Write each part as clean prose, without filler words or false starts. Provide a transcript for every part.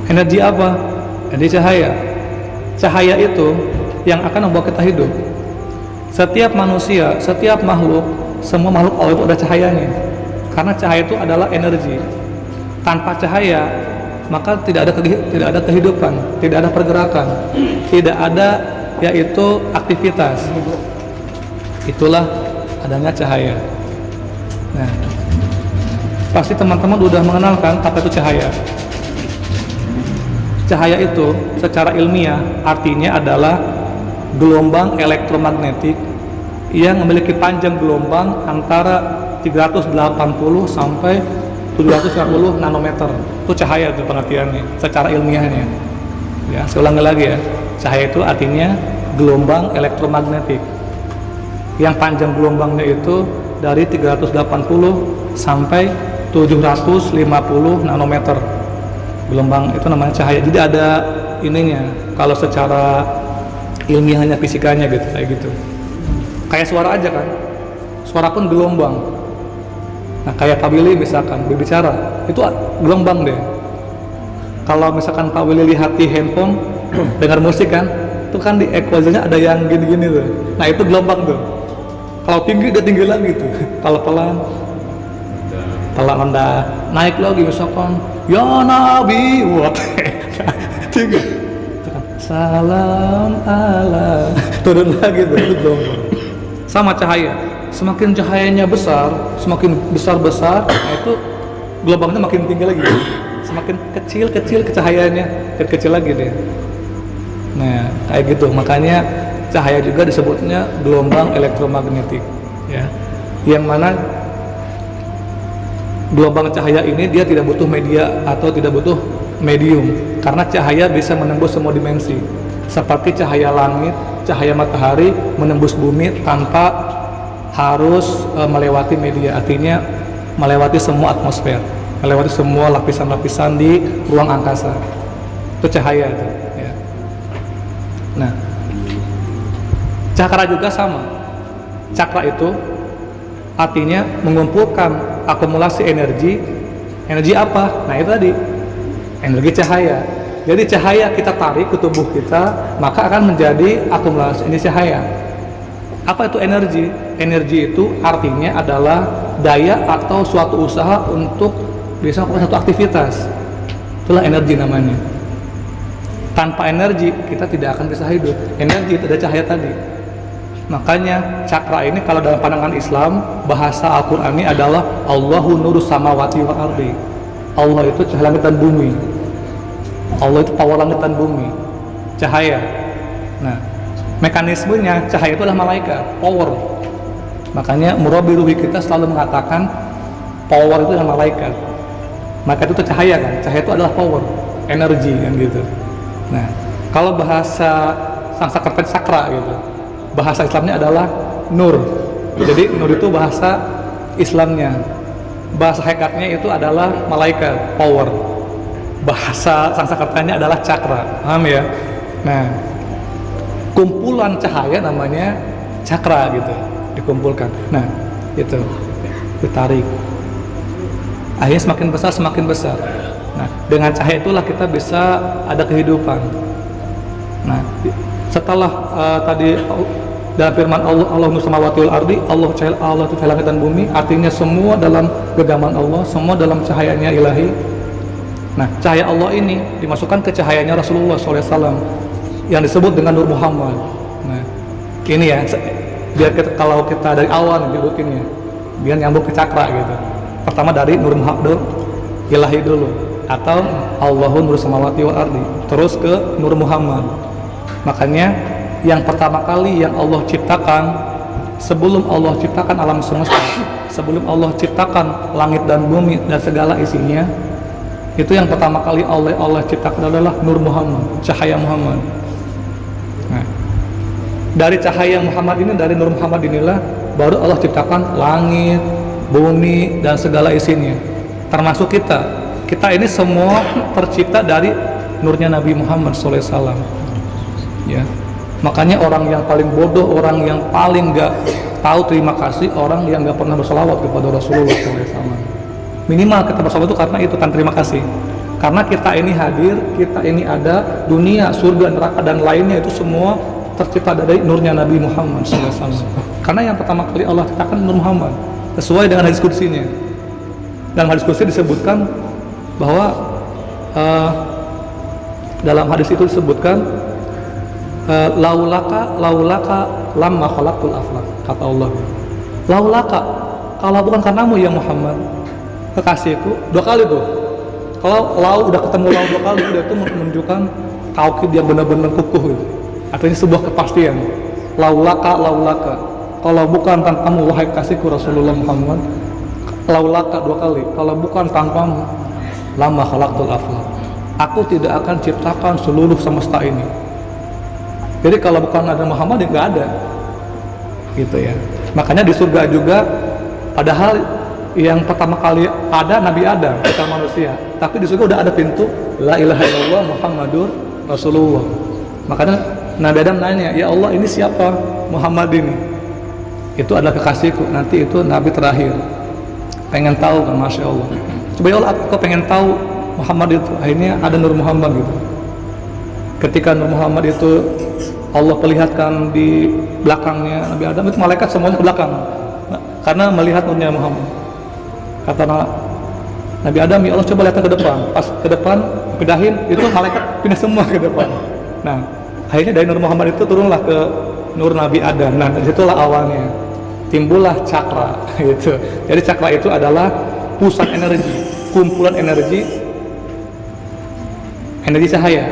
Energi apa? Energi cahaya. Cahaya itu yang akan membuat kita hidup. Setiap manusia, setiap makhluk, semua makhluk Allah itu ada cahayanya. Karena cahaya itu adalah energi. Tanpa cahaya, maka tidak ada kehidupan, tidak ada pergerakan, tidak ada yaitu aktivitas. Itulah adanya cahaya. Nah, pasti teman-teman sudah mengenalkan apa itu cahaya. Cahaya itu secara ilmiah artinya adalah gelombang elektromagnetik yang memiliki panjang gelombang antara 380 sampai 750 nanometer. Itu cahaya itu pengertiannya secara ilmiahnya. Ya, saya ulangi lagi ya. Cahaya itu artinya gelombang elektromagnetik yang panjang gelombangnya itu dari 380 sampai 750 nanometer. Gelombang itu namanya cahaya. Jadi ada ininya kalau secara ilmiahnya, fisikanya gitu, kayak gitu. Kayak suara aja kan, suara pun gelombang. Nah kayak Pak Willy misalkan berbicara, itu gelombang deh. Kalau misalkan Pak Willy lihat di handphone dengar musik kan, itu kan di equalizernya ada yang gini-gini tuh. Nah itu gelombang tuh. Kalau tinggi dia tinggi lagi tuh. Kalau pelan rendah, naik lagi misalkan ya Nabi, what tinggi. Salam Allah, turun lagi tuh, itu gelombang. Sama cahaya, semakin cahayanya besar, semakin besar, nah itu gelombangnya makin tinggi lagi. Semakin kecil cahayaannya, kecil lagi deh. Nah, kayak gitu. Makanya cahaya juga disebutnya gelombang elektromagnetik, ya. Yang mana gelombang cahaya ini dia tidak butuh media atau tidak butuh medium, karena cahaya bisa menembus semua dimensi. Seperti cahaya langit, cahaya matahari menembus bumi tanpa harus melewati media, artinya melewati semua atmosfer, melewati semua lapisan-lapisan di ruang angkasa. Itu cahaya itu, ya. Nah, cakra juga sama. Cakra itu artinya mengumpulkan akumulasi energi. Energi apa? Nah itu tadi, energi cahaya. Jadi cahaya kita tarik ke tubuh kita, maka akan menjadi akumulasi energi cahaya. Apa itu energi? Energi itu artinya adalah daya atau suatu usaha untuk bisa melakukan satu aktivitas. Itulah energi namanya. Tanpa energi kita tidak akan bisa hidup. Energi itu ada cahaya tadi. Makanya cakra ini kalau dalam pandangan Islam, bahasa Al-Qur'an ini adalah Allahu nurus samawati wal ardi. Allah itu cahaya langit dan bumi. Allah itu power langit dan bumi, cahaya. Nah, mekanismenya cahaya itu adalah malaikat, power. Makanya murabbi ruhi kita selalu mengatakan power itu adalah malaikat. Malaikat itu cahaya kan, cahaya itu adalah power, energi kan gitu. Nah, kalau bahasa Sanskerta sakra gitu, bahasa Islamnya adalah nur. Jadi nur itu bahasa Islamnya, bahasa hakikatnya itu adalah malaikat, power. Bahasa Sanskertanya adalah cakra, paham ya? Nah, kumpulan cahaya namanya cakra gitu, dikumpulkan. Nah, itu ditarik. Akhirnya semakin besar. Nah, dengan cahaya itulah kita bisa ada kehidupan. Nah, setelah tadi dalam firman Allah nurus samawati wal ardi, Allah itu cahaya langit dan bumi, artinya semua dalam genggaman Allah, semua dalam cahayanya ilahi. Nah, cahaya Allah ini dimasukkan ke cahayanya Rasulullah SAW yang disebut dengan Nur Muhammad. Nah, ini ya, biar kalau kita dari awal nih rutinnya, biar nyambung ke cakra gitu. Pertama dari Nur Muhammad ilahi dulu, atau Allahu Nur Samawati wal Ardi, terus ke Nur Muhammad. Makanya yang pertama kali yang Allah ciptakan, sebelum Allah ciptakan alam semesta, sebelum Allah ciptakan langit dan bumi dan segala isinya, itu yang pertama kali Allah ciptakan adalah Nur Muhammad, cahaya Muhammad. Nah, dari cahaya Muhammad ini, dari Nur Muhammad inilah baru Allah ciptakan langit, bumi dan segala isinya, termasuk kita. Kita ini semua tercipta dari nurnya Nabi Muhammad SAW. Ya, makanya orang yang paling bodoh, orang yang paling gak tahu terima kasih, orang yang gak pernah berselawat kepada Rasulullah SAW. Minimal kita berselawat itu karena itu kan terima kasih. Karena kita ini hadir, kita ini ada, dunia, surga, neraka dan lainnya itu semua tercipta dari nurnya Nabi Muhammad SAW. Karena yang pertama kali Allah ciptakan Nur Muhammad sesuai dengan hadis qudsinya. Dalam hadis qudsi disebutkan bahwa dalam hadis itu disebutkan laulaka lamma khalaqtul aflaq, kata Allah. Laulaka, kalau bukan karenamu ya Muhammad, kekasihku. Dua kali tuh. Kalau lau udah ketemu lau dua kali, itu menunjukkan taukid yang benar-benar kukuh gitu. Artinya sebuah kepastian. Laulaka, kalau bukan tanpamu wahai kasihku Rasulullah Muhammad. Laulaka dua kali, kalau bukan tanpamu lama khalaqtul aflaq, aku tidak akan ciptakan seluruh semesta ini. Jadi kalau bukan ada Muhammad ya nggak ada, gitu ya. Makanya di surga juga, padahal yang pertama kali ada Nabi Adam, kita manusia, tapi di surga udah ada pintu la ilaha illallah Muhammadur Rasulullah. Makanya Nabi Adam nanya, ya Allah ini siapa Muhammad ini? Itu adalah kekasihku, nanti itu Nabi terakhir. Pengen tahu kan, Masya Allah. Coba ya Allah, aku pengen tahu Muhammad itu. Akhirnya ada Nur Muhammad gitu. Ketika Nur Muhammad itu Allah perlihatkan di belakangnya Nabi Adam, itu malaikat semuanya ke belakang, karena melihat nurnya Muhammad. Kata Nabi Adam, ya Allah coba lihat ke depan. Pas ke depan pindahin, itu malaikat pindah semua ke depan. Nah, akhirnya dari Nur Muhammad itu turunlah ke Nur Nabi Adam. Nah, disitulah awalnya timbullah cakra gitu. Jadi cakra itu adalah pusat energi, kumpulan energi cahaya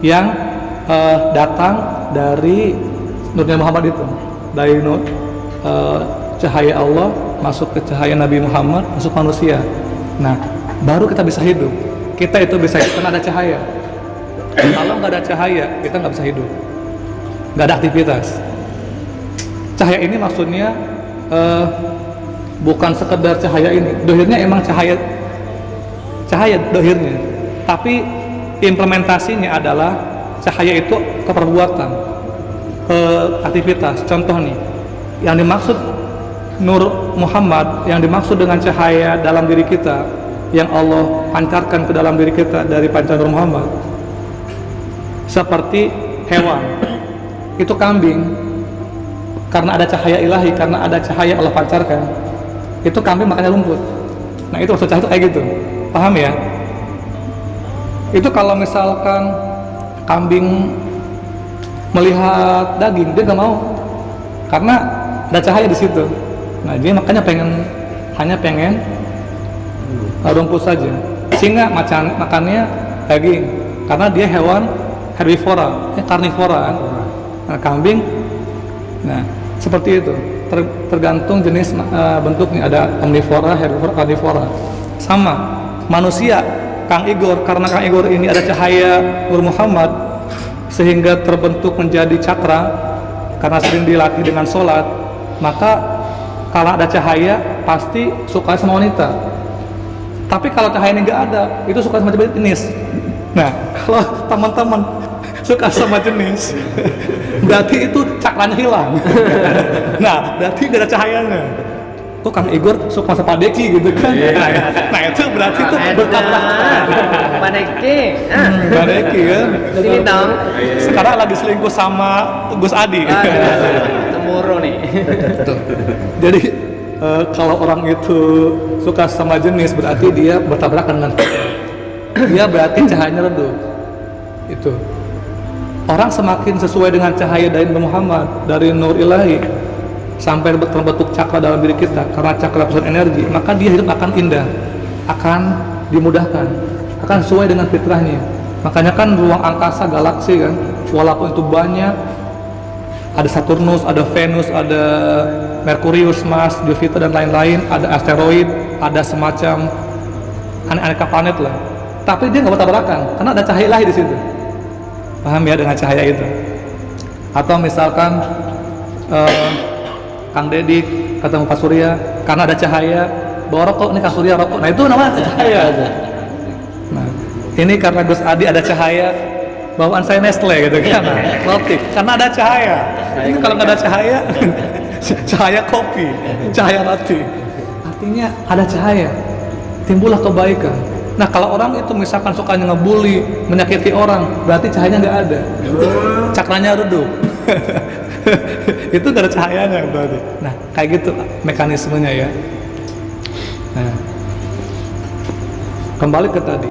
yang datang dari Nurnya Muhammad itu, dari cahaya Allah masuk ke cahaya Nabi Muhammad, masuk manusia. Nah, baru kita bisa hidup. Kita itu bisa hidup karena ada cahaya. Kalau nggak ada cahaya, kita nggak bisa hidup, nggak ada aktivitas. Cahaya ini maksudnya bukan sekedar cahaya ini, dohirnya emang cahaya dohirnya, tapi implementasinya adalah cahaya itu ke perbuatan, ke aktivitas. Contoh nih, yang dimaksud Nur Muhammad, yang dimaksud dengan cahaya dalam diri kita yang Allah pancarkan ke dalam diri kita dari pancaran Nur Muhammad, seperti hewan itu kambing, karena ada cahaya ilahi, karena ada cahaya Allah pancarkan, itu kambing makannya rumput. Nah, itu maksud cahaya itu kayak gitu, paham ya? Itu kalau misalkan kambing melihat daging, dia nggak mau, karena ada cahaya di situ. Nah, dia makanya hanya pengen rumput saja. Singa makannya daging, karena dia hewan herbivora, karnivora kan. Nah, kambing, nah seperti itu. Tergantung jenis bentuknya, ada omnivora, herbivora, karnivora. Sama manusia, Kang Igor, karena Kang Igor ini ada cahaya Nur Muhammad sehingga terbentuk menjadi cakra karena sering dilatih dengan sholat, maka kalau ada cahaya pasti suka sama wanita. Tapi kalau cahaya ini nggak ada, itu suka sama jenis. Nah, kalau teman-teman suka sama jenis, berarti itu cakranya hilang. Nah, berarti nggak ada cahayanya. Kok Kang Igor suka sama Pak Deki gitu kan? Nah, itu berarti itu bertambah. Pak Deki, Pak Deki kan? sini dong. Sekarang lagi selingkuh sama Gus Adi. Temuro nih. Jadi kalau orang itu suka sama jenis, berarti dia bertabrakan dengan dia, berarti cahayanya redup. Itu orang semakin sesuai dengan cahaya dari Muhammad, dari Nur Ilahi, sampai terbentuk cakra dalam diri kita, karena cakra pusat energi, maka dia hidup akan indah, akan dimudahkan, akan sesuai dengan fitrahnya. Makanya kan ruang angkasa galaksi kan, walaupun itu banyak, ada Saturnus, ada Venus, ada Merkurius, Mars, Jupiter dan lain-lain, ada asteroid, ada semacam aneka planet lah. Tapi dia nggak bertabrakan, karena ada cahaya ilahi di situ. Paham ya dengan cahaya itu? Atau misalkan Kang Dedik ketemu Pak Surya, karena ada cahaya, bawa rokok, ini Kang Surya rokok. Nah, itu namanya cahaya aja. Nah, ini karena Gus Adi ada cahaya, bawaan saya Nestle gitu kan, roti, karena ada cahaya. Ini kalau nggak ada cahaya, cahaya kopi, cahaya roti. Artinya ada cahaya, timbullah kebaikan. Nah kalau orang itu misalkan sukanya ngebully, menyakiti orang, berarti cahayanya nggak ada, cakranya redup. Itu nggak ada cahayanya berarti. Nah kayak gitu mekanismenya ya. Nah kembali ke tadi.